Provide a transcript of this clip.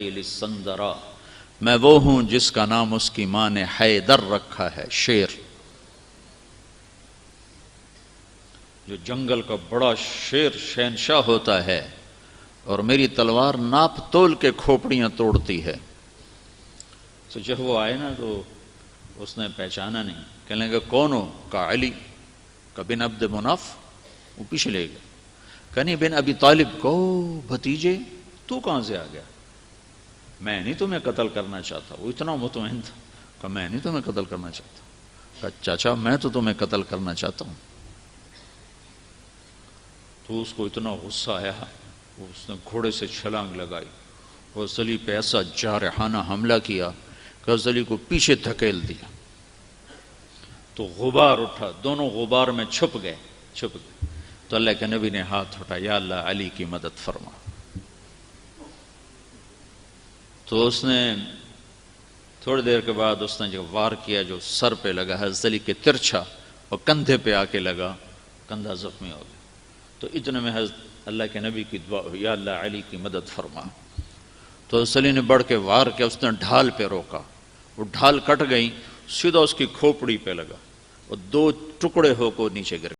سندرا، میں وہ ہوں جس کا نام اس کی ماں نے حیدر رکھا ہے، شیر، جو جنگل کا بڑا شیر شہنشاہ ہوتا ہے، اور میری تلوار ناپ تول کے کھوپڑیاں توڑتی ہے۔ تو جب وہ آئے نا تو اس نے پہچانا نہیں، کہنے لگا کون ہو؟ کہا علی کا بن عبد مناف، وہ پیچھے لے گئے، کہنی بن ابی طالب کو بھتیجے تو کہاں سے آ گیا؟ میں نہیں تمہیں قتل کرنا چاہتا۔ وہ اتنا مطمئن تھا، کہا میں نہیں تمہیں قتل کرنا چاہتا۔ کہا چاچا میں تو تمہیں قتل کرنا چاہتا ہوں۔ تو اس کو اتنا غصہ آیا، اس نے گھوڑے سے چھلانگ لگائی اور علی پہ ایسا جارحانہ حملہ کیا کہ علی کو پیچھے دھکیل دیا، تو غبار اٹھا، دونوں غبار میں چھپ گئے۔ تو اللہ کے نبی نے ہاتھ اٹھایا، یا اللہ علی کی مدد فرما۔ تو اس نے تھوڑی دیر کے بعد اس نے جو وار کیا، جو سر پہ لگا حضرت علی کے ترچھا، اور کندھے پہ آ کے لگا، کندھا زخمی ہو گیا۔ تو اتنے میں حضرت اللہ کے نبی کی دعا ہوئی، یا اللہ علی کی مدد فرما۔ تو حضرت علی نے بڑھ کے وار کیا، اس نے ڈھال پہ روکا، وہ ڈھال کٹ گئی، سیدھا اس کی کھوپڑی پہ لگا، اور دو ٹکڑے ہو کو نیچے گر گئے۔